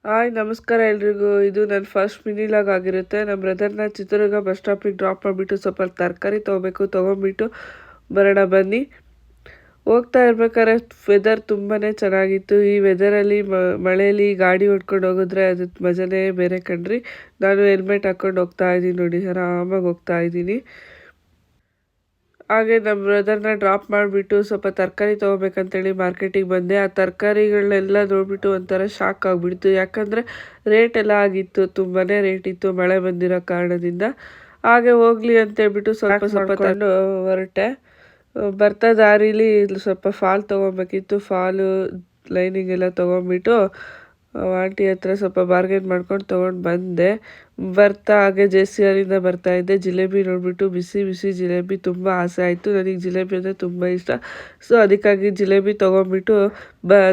Hi ನಮಸ್ಕಾರ ಎಲ್ರಿಗೂ. ಇದು ನನ್ನ ಫಸ್ಟ್ ಮಿನಿ ಲಾಗ್ ಆಗಿರುತ್ತೆ. ನಮ್ಮ ಬ್ರದರ್ನ ಚಿತ್ರದುರ್ಗ ಬಸ್ ಸ್ಟಾಪಿಗೆ ಡ್ರಾಪ್ ಮಾಡಿಬಿಟ್ಟು ಸ್ವಲ್ಪ ತರಕಾರಿ ತೊಗೊಂಬಿಟ್ಟು ಬರೋಣ ಬನ್ನಿ. ಹೋಗ್ತಾ ಇರ್ಬೇಕಾದ್ರೆ ವೆದರ್ ತುಂಬಾ ಚೆನ್ನಾಗಿತ್ತು. ಈ ವೆದರಲ್ಲಿ ಮಳೆಯಲ್ಲಿ ಗಾಡಿ ಹೊಡ್ಕೊಂಡು ಹೋಗಿದ್ರೆ ಅದ್ರ ಮಜಾನೇ ಬೇರೆ ಕಣ್ರಿ. ನಾನು ಹೆಲ್ಮೆಟ್ ಹಾಕ್ಕೊಂಡು ಹೋಗ್ತಾ ಇದ್ದೀನಿ ನೋಡಿ, ಆರಾಮಾಗಿ ಹೋಗ್ತಾ ಇದ್ದೀನಿ. ಹಾಗೆ ನಮ್ಮ ಬ್ರದರ್ನ ಡ್ರಾಪ್ ಮಾಡಿಬಿಟ್ಟು ಸ್ವಲ್ಪ ತರಕಾರಿ ತೊಗೋಬೇಕಂತೇಳಿ ಮಾರ್ಕೆಟಿಗೆ ಬಂದೆ. ಆ ತರಕಾರಿಗಳನ್ನೆಲ್ಲ ನೋಡಿಬಿಟ್ಟು ಒಂಥರ ಶಾಕ್ ಆಗಿಬಿಡ್ತು. ಯಾಕಂದರೆ ರೇಟ್ ಎಲ್ಲ ಆಗಿತ್ತು, ತುಂಬಾ ರೇಟ್ ಇತ್ತು ಮಳೆ ಬಂದಿರೋ ಕಾರಣದಿಂದ. ಹಾಗೆ ಹೋಗಲಿ ಅಂತೇಳ್ಬಿಟ್ಟು ಸ್ವಲ್ಪ ತಗೊಂಡು ಹೊರಟೆ. ಬರ್ತಾ ದಾರಿಲಿ ಸ್ವಲ್ಪ ಫಾಲ್ ತೊಗೊಬೇಕಿತ್ತು. ಫಾಲು ಲೈನಿಂಗ್ ಎಲ್ಲ ತೊಗೊಂಬಿಟ್ಟು ಆಂಟಿ ಹತ್ರ ಸ್ವಲ್ಪ ಬಾರ್ಗೇನ್ ಮಾಡ್ಕೊಂಡು ತೊಗೊಂಡು ಬಂದೆ. ಬರ್ತಾ ಹಾಗೆ JCRಯಿಂದ ಬರ್ತಾಯಿದ್ದೆ. ಜಿಲೇಬಿ ನೋಡಿಬಿಟ್ಟು ಬಿಸಿ ಬಿಸಿ ಜಿಲೇಬಿ ತುಂಬ ಆಸೆ ಆಯಿತು. ನನಗೆ ಜಿಲೇಬಿ ಅಂದರೆ ತುಂಬ ಇಷ್ಟ. ಸೊ ಅದಕ್ಕಾಗಿ ಜಿಲೇಬಿ ತೊಗೊಂಬಿಟ್ಟು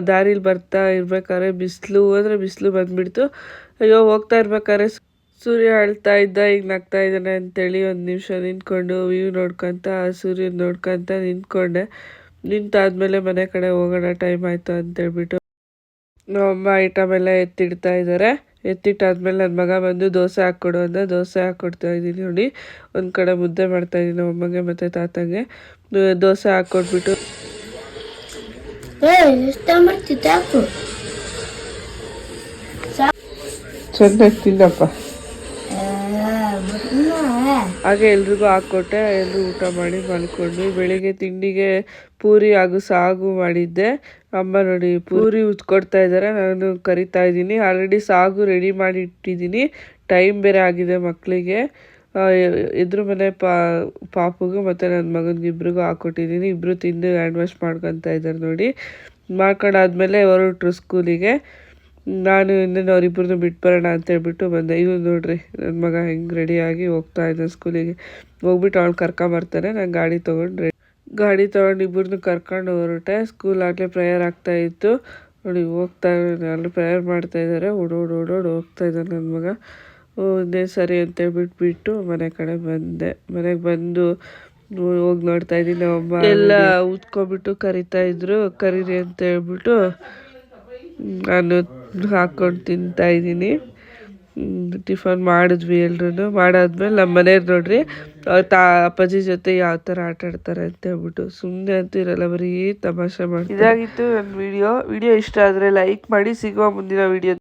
ದಾರಿಲಿ ಬರ್ತಾ ಇರ್ಬೇಕಾದ್ರೆ ಬಿಸಿಲು ಬಂದುಬಿಡ್ತು. ಅಯ್ಯೋ ಹೋಗ್ತಾ ಇರ್ಬೇಕಾದ್ರೆ ಸೂರ್ಯ ಅಳ್ತಾ ಇದ್ದ, ಈಗ ನಗ್ತಾ ಇದ್ದಾನೆ ಅಂತೇಳಿ ಒಂದು ನಿಮಿಷ ನಿಂತ್ಕೊಂಡು ವ್ಯೂ ನೋಡ್ಕೊತ ಸೂರ್ಯನ ನೋಡ್ಕೊತ ನಿಂತ್ಕೊಂಡೆ. ನಿಂತಾದ್ಮೇಲೆ ಮನೆ ಕಡೆ ಹೋಗೋಣ, ಟೈಮ್ ಆಯಿತು ಅಂತೇಳ್ಬಿಟ್ಟು ನಮ್ಮಮ್ಮ ಐಟಮ್ ಎಲ್ಲ ಎತ್ತಿಡ್ತಾ ಇದ್ದಾರೆ. ಎತ್ತಿಟ್ಟಾದ್ಮೇಲೆ ನನ್ನ ಮಗ ಬಂದು ದೋಸೆ ಹಾಕ್ಕೊಡು ಅಂದ. ದೋಸೆ ಹಾಕ್ಕೊಡ್ತಾ ಇದ್ದೀನಿ ನೋಡಿ. ಒಂದು ಕಡೆ ಮುದ್ದೆ ಮಾಡ್ತಾಯಿದ್ದೀನಿ ನಮ್ಮಮ್ಮಗೆ ಮತ್ತು ತಾತಂಗೆ. ದೋಸೆ ಹಾಕ್ಕೊಟ್ಬಿಟ್ಟು ಚೆನ್ನಾಗಿ ತಿನ್ನಪ್ಪ. ಹಾಗೆ ಎಲ್ರಿಗೂ ಹಾಕ್ಕೊಟ್ಟೆ. ಎಲ್ಲರೂ ಊಟ ಮಾಡಿ ಮಲ್ಕೊಂಡ್ವಿ. ಬೆಳಿಗ್ಗೆ ತಿಂಡಿಗೆ ಪೂರಿ ಹಾಗೂ ಸಾಗು ಮಾಡಿದ್ದೆ. ಅಮ್ಮ ನೋಡಿ ಪೂರಿ ಉಜ್ಕೊಡ್ತಾ ಇದ್ದಾರೆ, ನಾನು ಕರಿತಾ ಇದ್ದೀನಿ. ಆಲ್ರೆಡಿ ಸಾಗು ರೆಡಿ ಮಾಡಿ ಇಟ್ಟಿದ್ದೀನಿ. ಟೈಮ್ ಬೇರೆ ಆಗಿದೆ ಮಕ್ಕಳಿಗೆ. ಇದ್ರ ಮನೆ ಪಾಪುಗೂ ಮತ್ತು ನನ್ನ ಮಗನಿಗೆ ಇಬ್ರಿಗೂ ಹಾಕ್ಕೊಟ್ಟಿದ್ದೀನಿ. ಇಬ್ಬರು ತಿಂದು ಹ್ಯಾಂಡ್ ವಾಶ್ ಮಾಡ್ಕೊತಾ ಇದ್ದಾರೆ ನೋಡಿ. ಮಾಡ್ಕೊಂಡಾದ್ಮೇಲೆ ಹೊರಟ್ರು ಸ್ಕೂಲಿಗೆ. ನಾನು ಇನ್ನೇನು ಅವರಿಬ್ಬರನ್ನು ಬಿಟ್ಟು ಬರೋಣ ಅಂತೇಳ್ಬಿಟ್ಟು ಬಂದೆ. ಇವ್ನು ನೋಡ್ರಿ ನನ್ನ ಮಗ ಹೆಂಗೆ ರೆಡಿಯಾಗಿ ಹೋಗ್ತಾ ಇದ್ದ ಸ್ಕೂಲಿಗೆ. ಹೋಗ್ಬಿಟ್ಟು ಅವ್ನು ಕರ್ಕೊಂಬರ್ತಾನೆ. ನಾನು ಗಾಡಿ ತೊಗೊಂಡು ಇಬ್ಬರನ್ನು ಕರ್ಕೊಂಡು ಹೊರಟೆ. ಸ್ಕೂಲ್ ಆಗಲೇ ಪ್ರೇಯರ್ ಆಗ್ತಾಯಿತ್ತು ನೋಡಿ. ಹೋಗ್ತಾ ಅಲ್ಲಿ ಪ್ರೇಯರ್ ಮಾಡ್ತಾಯಿದ್ದಾರೆ. ಓಡೋಡು ಹೋಗ್ತಾ ಇದ್ದಾನೆ ನನ್ನ ಮಗ. ಇದೇ ಸರಿ ಅಂತೇಳ್ಬಿಟ್ಟು ಮನೆ ಕಡೆ ಬಂದೆ. ಮನೆಗೆ ಬಂದು ಹೋಗಿ ನೋಡ್ತಾ ಇದ್ದೀನಿ. ನಮ್ಮಮ್ಮ ಎಲ್ಲ ಉತ್ಕೊಬಿಟ್ಟು ಕರಿತಾ ಇದ್ರು, ಕರೀರಿ ಅಂತ ಹೇಳ್ಬಿಟ್ಟು ನಾನು ಹಾಕ್ಕೊಂಡು ತಿಂತಾಯಿದ್ದೀನಿ. ಟಿಫನ್ ಮಾಡಿದ್ವಿ ಎಲ್ರೂ. ಮಾಡಾದ್ಮೇಲೆ ನಮ್ಮ ಮನೆಯವ್ರು ನೋಡ್ರಿ ಅಪ್ಪಾಜಿ ಜೊತೆ ಯಾವ ಥರ ಆಟ ಆಡ್ತಾರೆ ಅಂತ ಹೇಳ್ಬಿಟ್ಟು. ಸುಮ್ಮನೆ ಅಂತೂ ಇರಲ್ಲ, ಬರೀ ತಮಾಷೆ ಮಾಡ್ತಾರೆ. ಇದಾಗಿತ್ತು ನನ್ನ ವಿಡಿಯೋ ಇಷ್ಟ ಆದರೆ ಲೈಕ್ ಮಾಡಿ. ಸಿಗುವ ಮುಂದಿನ ವಿಡಿಯೋ.